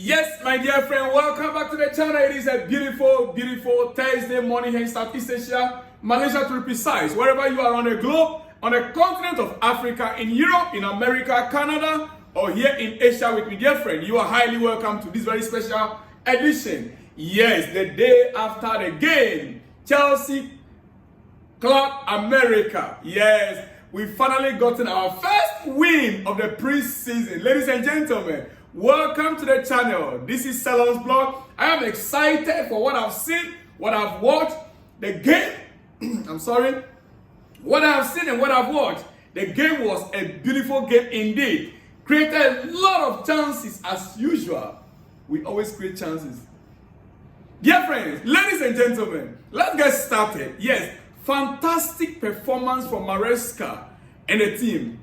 Yes, my dear friend, welcome back to the channel. It is a beautiful, beautiful Thursday morning here in Southeast Asia, Malaysia to be precise. Wherever you are on the globe, on the continent of Africa, in Europe, in America, Canada, or here in Asia with me, dear friend, you are highly welcome to this very special edition. Yes, the day after the game, Chelsea Club America. Yes, we finally gotten our first win of the preseason. Ladies and gentlemen, welcome to the channel. This is Salon's blog. I am excited for what I've seen, what I've watched, the game. I'm sorry. What I've seen and what I've watched. The game was a beautiful game indeed. Created a lot of chances as usual. We always create chances. Dear friends, ladies and gentlemen, let's get started. Yes, fantastic performance from Maresca and the team.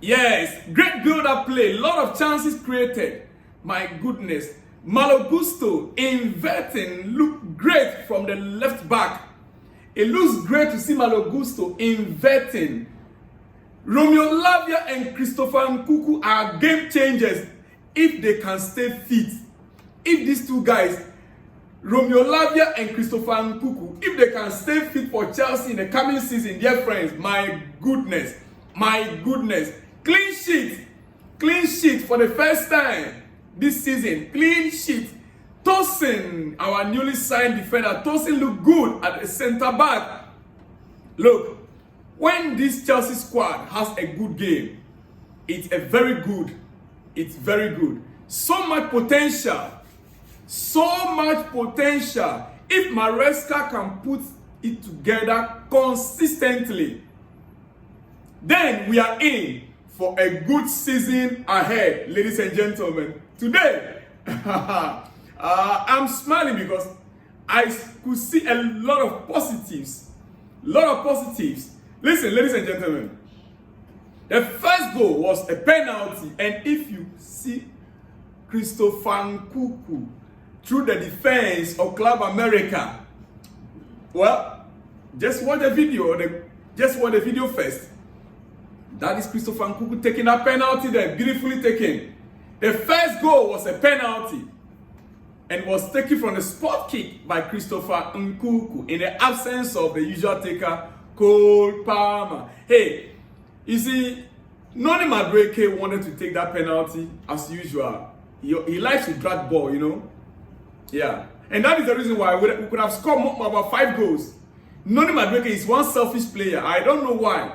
Yes, great build-up play, a lot of chances created. My goodness, Malo Gusto inverting looked great from the left back. It looks great to see Malo Gusto inverting. Romeo Lavia and Christopher Nkuku are game changers if they can stay fit. If these two guys, Romeo Lavia and Christopher Nkuku, if they can stay fit for Chelsea in the coming season, dear friends, my goodness, clean sheet for the first time this season, clean sheet. Tosin, our newly signed defender, Tosin looked good at the center back. Look, when this Chelsea squad has a good game, it's very good. So much potential. If Maresca can put it together consistently, then we are in for a good season ahead, ladies and gentlemen. Today, I'm smiling because I could see a lot of positives. Listen, ladies and gentlemen. The first goal was a penalty, and if you see Christopher Nkuku through the defense of Club America, well, just watch the video first. That is Christopher Nkuku taking that penalty there, beautifully taken. The first goal was a penalty and was taken from the spot kick by Christopher Nkuku in the absence of the usual taker, Cole Palmer. Hey, you see, Noni Madueke wanted to take that penalty as usual. He likes to drag ball, you know. Yeah, and that is the reason why we could have scored about 5 goals. Noni Madueke is one selfish player. I don't know why.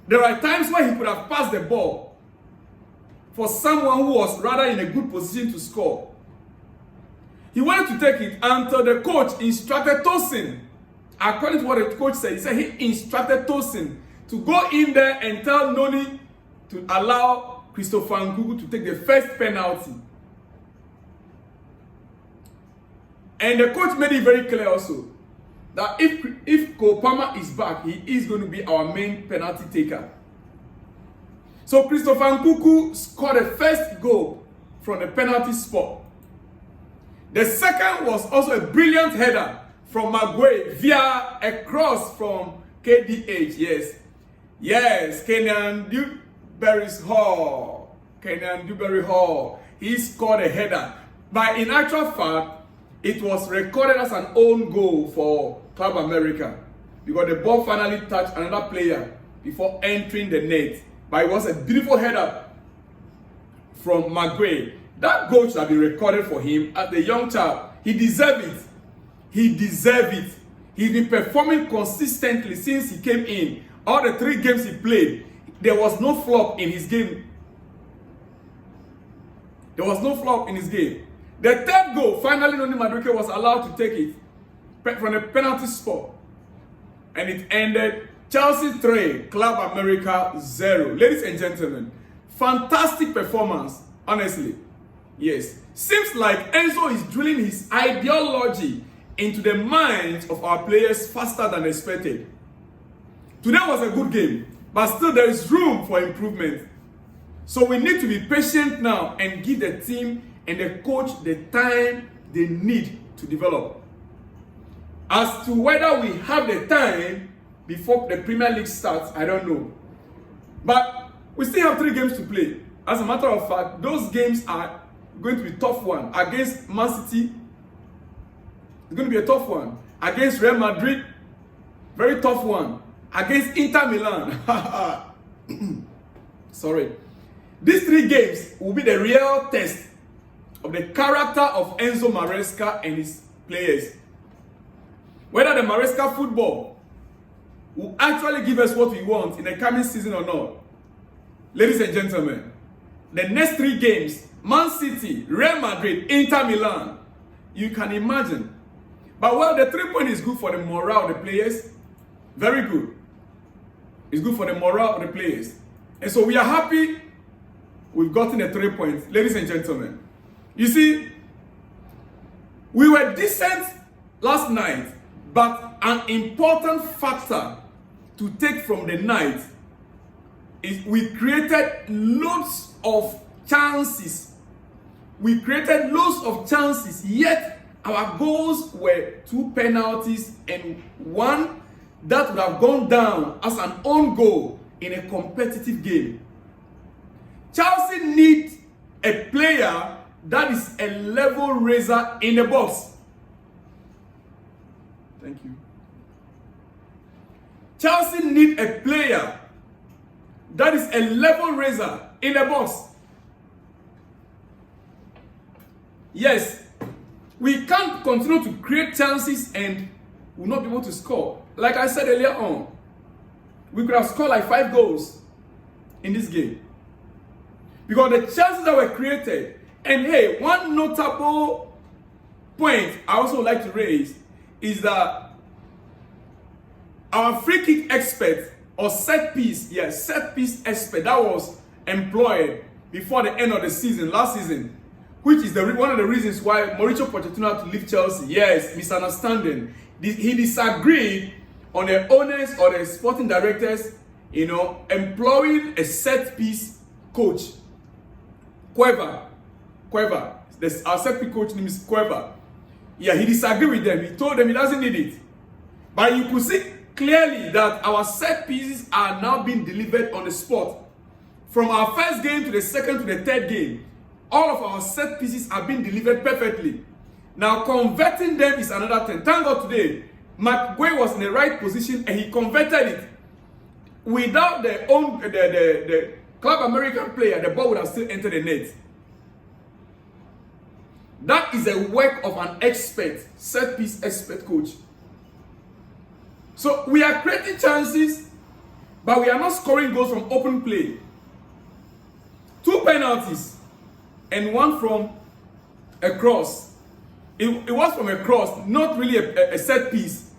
There are times where he could have passed the ball for someone who was rather in a good position to score. He wanted to take it until the coach instructed Tosin. According to what the coach said, he instructed Tosin to go in there and tell Noni to allow Christopher Nkuku to take the first penalty. And the coach made it very clear also that if Cole Palmer is back, he is going to be our main penalty taker. So Christopher Nkuku scored the first goal from the penalty spot. The second was also a brilliant header from Maguire via a cross from KDH. Yes, Kenyan Dewberry Hall. He scored a header. But in actual fact, it was recorded as an own goal for Club America because the ball finally touched another player before entering the net. But it was a beautiful header from Maguire. That goal should have been recorded for him as the young child. He deserved it. He's been performing consistently since he came in. All the 3 games he played, there was no flop in his game. The third goal, finally Noni Madueke was allowed to take it from the penalty spot. And it ended Chelsea 3, Club America 0. Ladies and gentlemen, fantastic performance, honestly. Yes. Seems like Enzo is drilling his ideology into the minds of our players faster than expected. Today was a good game, but still there is room for improvement. So we need to be patient now and give the team and the coach the time they need to develop. As to whether we have the time before the Premier League starts, I don't know. But we still have 3 games to play. As a matter of fact, those games are going to be tough one. Against Man City, it's going to be a tough one. Against Real Madrid, very tough one. Against Inter Milan, sorry. These 3 games will be the real test of the character of Enzo Maresca and his players. Whether the Maresca football will actually give us what we want in the coming season or not. Ladies and gentlemen, the next 3 games, Man City, Real Madrid, Inter Milan, you can imagine. But well, the 3 point is good for the morale of the players. Very good. It's good for the morale of the players. And so we are happy we've gotten the 3 points. Ladies and gentlemen, you see, we were decent last night, but an important factor to take from the night is we created loads of chances. We created loads of chances, yet our goals were 2 penalties and 1 that would have gone down as an own goal in a competitive game. Chelsea needs a player that is a level raiser in the box. Thank you. Chelsea needs a player that is a level raiser in the box. Yes, we can't continue to create chances and will not be able to score. Like I said earlier on, we could have scored like 5 goals in this game. Because the chances that were created, and hey, one notable point I also would like to raise is that our free kick expert or set piece expert that was employed before the end of the season, last season, which is one of the reasons why Mauricio Pochettino had to leave Chelsea. Yes, misunderstanding. He disagreed on the owners or the sporting directors, employing a set piece coach. Cueva. Our set piece coach name is Cueva. Yeah, he disagreed with them. He told them he doesn't need it. But you could see clearly that our set pieces are now being delivered on the spot. From our first game to the second to the third game, all of our set pieces are being delivered perfectly. Now, converting them is another thing. Thank God today, McGuay was in the right position and he converted it. Without the Club American player, the ball would have still entered the net. That is a work of an expert, set piece expert coach. So we are creating chances, but we are not scoring goals from open play. 2 penalties and 1 from a cross. It was from a cross, not really a set piece.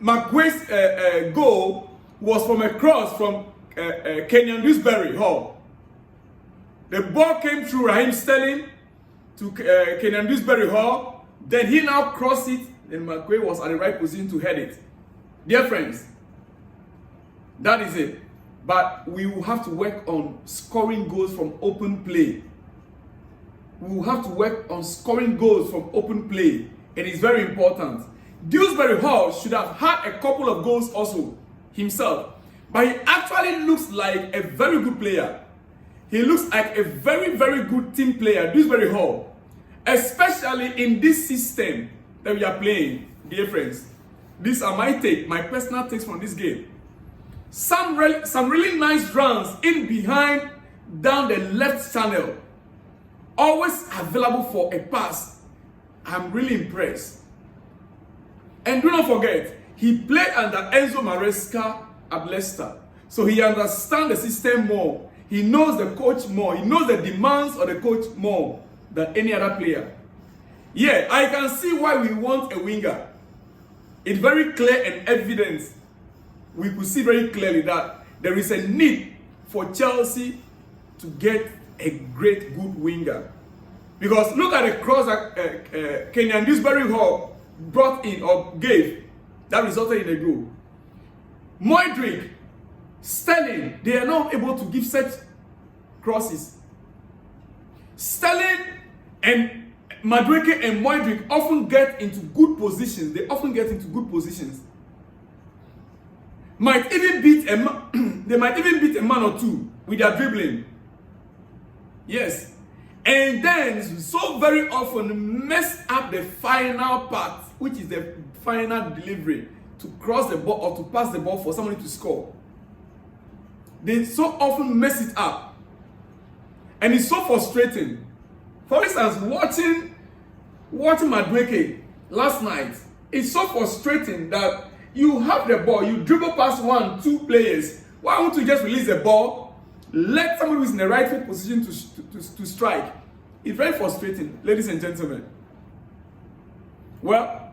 McGuay's goal was from a cross from Kenyan Dewsbury Hall. The ball came through Raheem Sterling to Kenyan Dewsbury Hall. Then he now crossed it, and McGuay was at the right position to head it. Dear friends, that is it. But we will have to work on scoring goals from open play. We will have to work on scoring goals from open play. It is very important. Dewsbury Hall should have had a couple of goals also himself. But he actually looks like a very good player. He looks like a very, very good team player, Dewsbury Hall. Especially in this system that we are playing, dear friends. These are my personal takes from this game. Some really nice runs in behind, down the left channel. Always available for a pass. I'm really impressed. And do not forget, he played under Enzo Maresca at Leicester. So he understands the system more. He knows the coach more. He knows the demands of the coach more than any other player. Yeah, I can see why we want a winger. It's very clear and evident. We could see very clearly that there is a need for Chelsea to get a great good winger. Because look at the cross that Kenyan Dewsbury Hall brought in or gave. That resulted in a goal. Modric, Sterling, they are not able to give set crosses. Sterling and Madueke and Modric often get into good positions. They often get into good positions. They might even beat a man or two with their dribbling. Yes. And then, so very often, mess up the final part, which is the final delivery, to cross the ball or to pass the ball for somebody to score. They so often mess it up. And it's so frustrating. For instance, watching Madueke last night, it's so frustrating that you have the ball, you dribble past 1, 2 players. Why won't you just release the ball? Let somebody who's in the rightful position to strike. It's very frustrating, ladies and gentlemen. Well,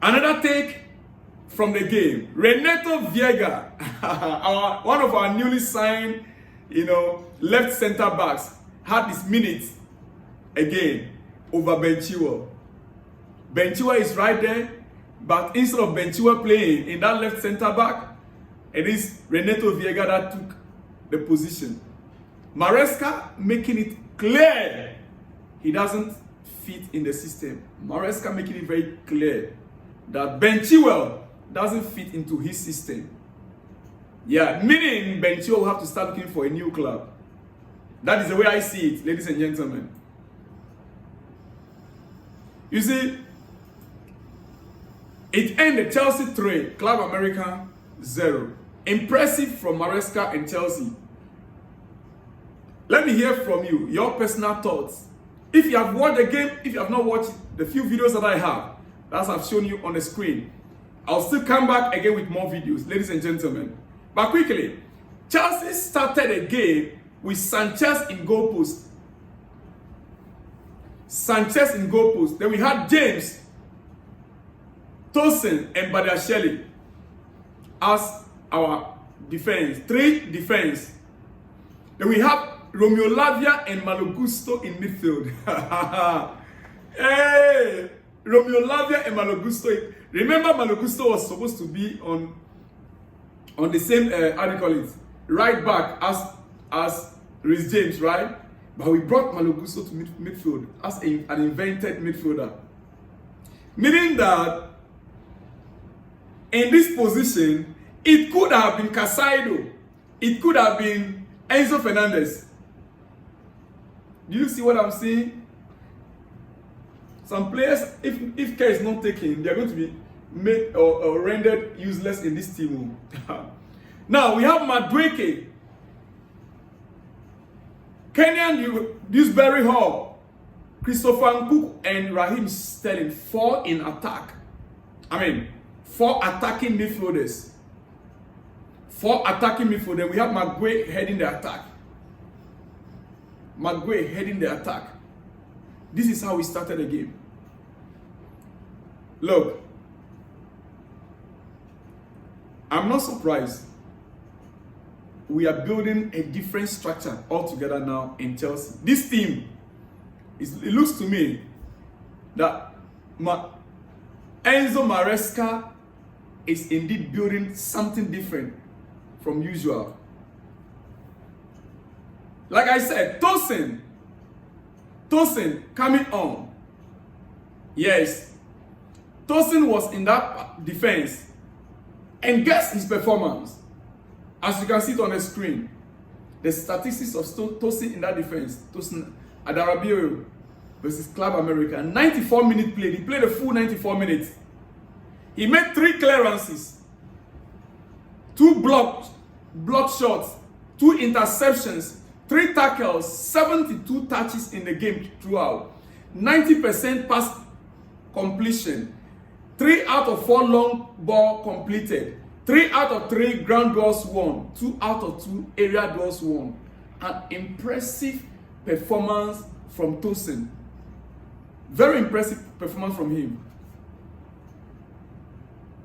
another take from the game. Renato Viega, one of our newly signed, left center backs, had his minutes again over Benchua. Benchua is right there, but instead of Benchua playing in that left center back, it is Renato Viega that took the position. Maresca making it clear he doesn't fit in the system. Maresca making it very clear that Benchua doesn't fit into his system. Yeah, meaning Benchua will have to start looking for a new club. That is the way I see it, ladies and gentlemen. You see, it ended Chelsea 3, Club America 0. Impressive from Maresca and Chelsea. Let me hear from you, your personal thoughts. If you have watched the game, if you have not watched the few videos that I have, as I've shown you on the screen, I'll still come back again with more videos, ladies and gentlemen. But quickly, Chelsea started a game with Sanchez in goal post. Sanchez in goal post. Then we had James, Tosin, and Badiashile as our defense. 3 defense. Then we have Romeo Lavia and Malo Gusto in midfield. Hey, Romeo Lavia and Malo Gusto. Remember, Malo Gusto was supposed to be on the same, how do you call it, right back as Reece James, right? But we brought Malo Gusto to midfield as an invented midfielder. Meaning that in this position, it could have been Casado. It could have been Enzo Fernandez. Do you see what I'm saying? Some players, if care is not taken, they are going to be made or rendered useless in this team. Now we have Madueke, Kenyan Dewsbury Hall, Christopher Nkuku, and Raheem Sterling. 4 in attack. 4 attacking midfielders. 4 attacking midfielders. We have Maguire heading the attack. Maguire heading the attack. This is how we started the game. Look, I'm not surprised. We are building a different structure altogether now in Chelsea. This team, it looks to me that Enzo Maresca is indeed building something different from usual. Like I said, Tosin coming on. Yes, Tosin was in that defense. And guess his performance. As you can see it on the screen, the statistics of Tosin in that defense. Tosin Adarabioyo versus Club America. 94-minute play. He played a full 94 minutes. He made 3 clearances, 2 blocked shots, 2 interceptions, 3 tackles, 72 touches in the game throughout, 90% pass completion, 3 out of 4 long ball completed, 3 out of 3 ground duels won, 2 out of 2 area duels won. An impressive performance from Tosin. Very impressive performance from him.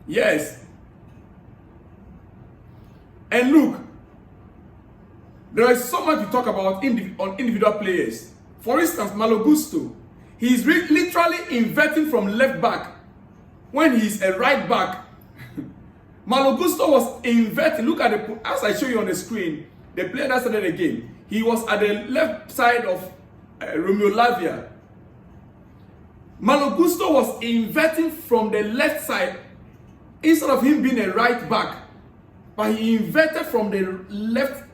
Yes. And look, there is so much to talk about on individual players. For instance, Malo Gusto, he is literally inverting from left back when he is a right back. Malo Gusto was inverting. Look at as I show you on the screen, the player that started the game. He was at the left side of Romeo Lavia. Malo Gusto was inverting from the left side instead of him being a right back. But he inverted from the left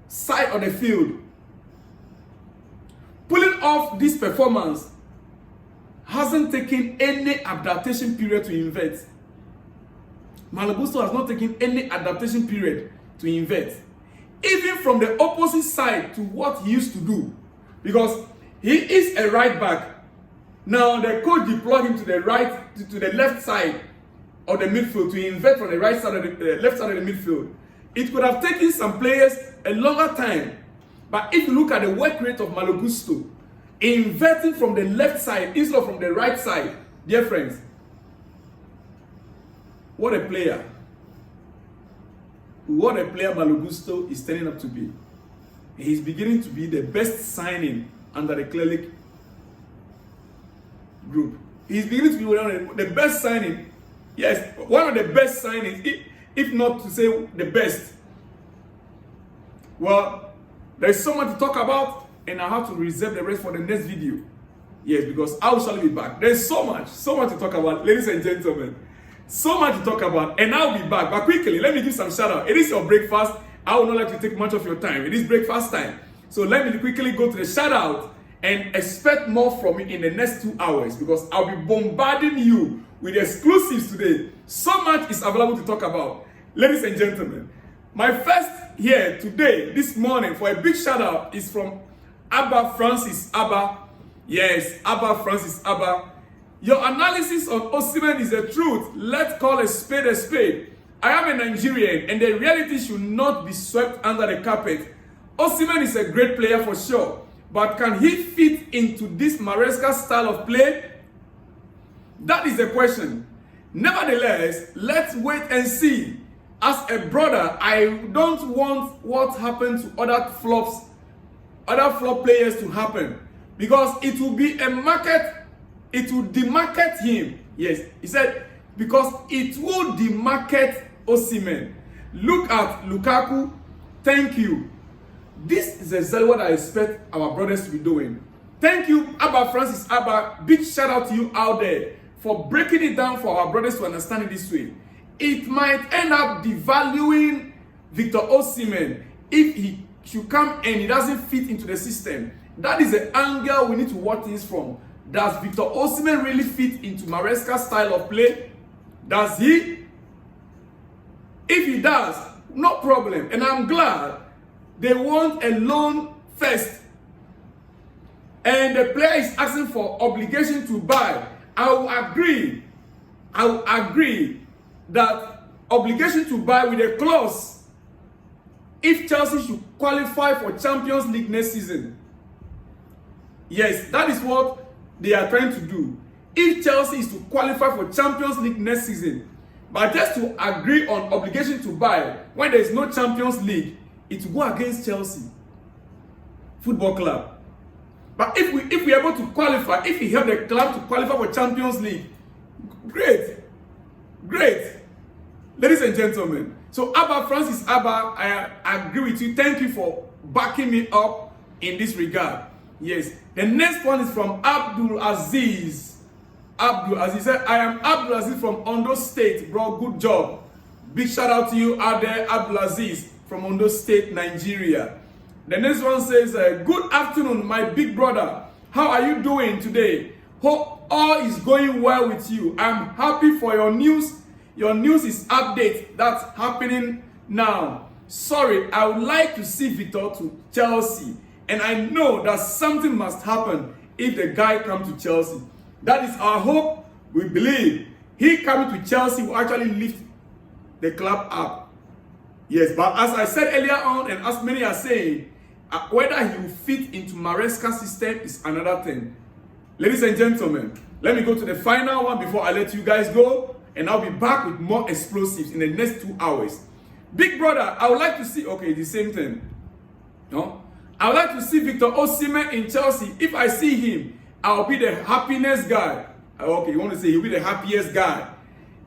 side of the field. off this performance, hasn't taken any adaptation period to invert. Malo Gusto has not taken any adaptation period to invert. Even from the opposite side to what he used to do. Because he is a right back. Now the coach deployed him to the left side of the midfield to invert from the right side of the left side of the midfield. It could have taken some players a longer time. But if you look at the work rate of Malo Gusto, inverting from the left side instead of from the right side, dear friends, what a player. What a player Malo Gusto is turning up to be. He's beginning to be the best signing under the Cleric group. He's beginning to be one of the best signing. Yes, one of the best signings, if not to say the best. Well, there's so much to talk about, and I have to reserve the rest for the next video. Yes, because I will surely be back. There's so much to talk about, ladies and gentlemen. So much to talk about, and I'll be back. But quickly, let me give some shout out. It is your breakfast. I will not like to take much of your time. It is breakfast time. So let me quickly go to the shout out and expect more from me in the next 2 hours, because I'll be bombarding you with exclusives today. So much is available to talk about. Ladies and gentlemen, my first here today, this morning, for a big shout out is from Abba Francis Abba. Yes, Abba Francis Abba. Your analysis on Osimhen is the truth. Let's call a spade a spade. I am a Nigerian, and the reality should not be swept under the carpet. Osimhen is a great player for sure, but can he fit into this Maresca style of play? That is the question. Nevertheless, let's wait and see. As a brother, I don't want what happened to other flop players to happen, because it will be a market. It will demarket him. Yes, he said, because it will demarket Osimhen. Look at Lukaku. Thank you. This is exactly what I expect our brothers to be doing. Thank you, Abba Francis Abba. Big shout out to you out there for breaking it down for our brothers to understand it this way. It might end up devaluing Victor Osimhen if he should come and he doesn't fit into the system. That is the angle we need to watch things from. Does Victor Osimhen really fit into Maresca's style of play? Does he? If he does, no problem. And I'm glad they want a loan first. And the player is asking for obligation to buy. I will agree that obligation to buy with a clause if Chelsea should qualify for Champions League next season. Yes, that is what they are trying to do. If Chelsea is to qualify for Champions League next season, but just to agree on obligation to buy when there is no Champions League, it will go against Chelsea Football Club. But if we are able to qualify, if we help the club to qualify for Champions League, great. Ladies and gentlemen, so Abba Francis Abba, I agree with you. Thank you for backing me up in this regard. Yes. The next one is from Abdul Aziz. Abdul Aziz said, I am Abdul Aziz from Ondo State, bro. Good job. Big shout out to you out there, Abdul Aziz from Ondo State, Nigeria. The next one says, good afternoon, my big brother. How are you doing today? Hope all is going well with you. I'm happy for your news. Your news is update that's happening now. Sorry, I would like to see Victor to Chelsea. And I know that something must happen if the guy comes to Chelsea. That is our hope. We believe he coming to Chelsea will actually lift the club up. Yes, but as I said earlier on, and as many are saying, whether he will fit into Maresca's system is another thing. Ladies and gentlemen, let me go to the final one before I let you guys go, and I'll be back with more explosives in the next 2 hours. Big brother, I would like to see, okay, the same thing. No? I would like to see Victor Osimhen in Chelsea. If I see him, I'll be the happiness guy. Okay, you want to say he'll be the happiest guy.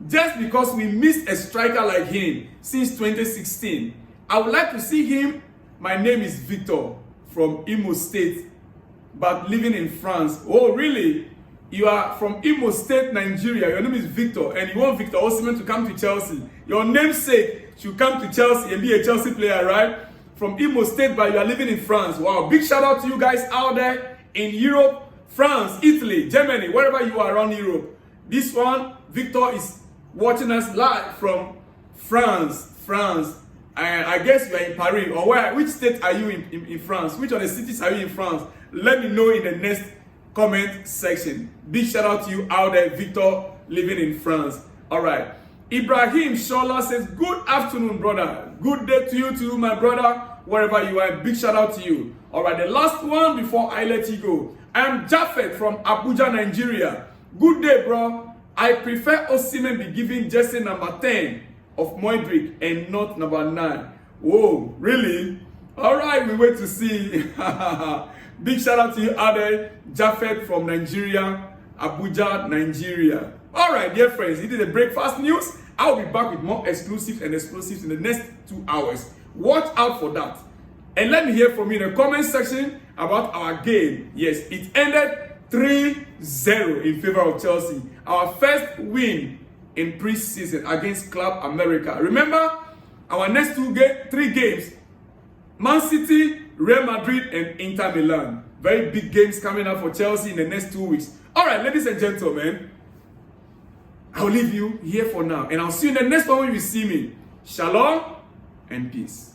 Just because we missed a striker like him since 2016. I would like to see him. My name is Victor from Imo State, but living in France. Oh, really? You are from Imo State, Nigeria. Your name is Victor, and you want Victor Osimhen to come to Chelsea. Your namesake should come to Chelsea and be a Chelsea player, right? From Imo State, but you are living in France. Wow, big shout out to you guys out there in Europe, France, Italy, Germany, wherever you are around Europe. This one, Victor is watching us live from France. And I guess you are in Paris, or where? Which state are you in France? Which of the cities are you in France? Let me know in the next comment section. Big shout out to you out there, Victor, living in France. All right. Ibrahim Shola says, good afternoon, brother. Good day to you too, my brother, wherever you are. Big shout out to you. All right, the last one before I let you go. I am Japheth from Abuja, Nigeria. Good day, bro. I prefer Osimhen be giving jersey number 10 of Modric and not number 9. Whoa, really? All right, we wait to see. Big shout out to you out there, Japheth from Nigeria, Abuja, Nigeria. All right, dear friends, it is a breakfast news. I'll be back with more exclusives and explosives in the next 2 hours. Watch out for that. And let me hear from you in the comment section about our game. Yes, it ended 3-0 in favor of Chelsea. Our first win in pre-season against Club America. Remember, our next 3 games, Man City, Real Madrid, and Inter Milan. Very big games coming up for Chelsea in the next 2 weeks. All right, ladies and gentlemen, I'll leave you here for now. And I'll see you in the next one when you see me. Shalom and peace.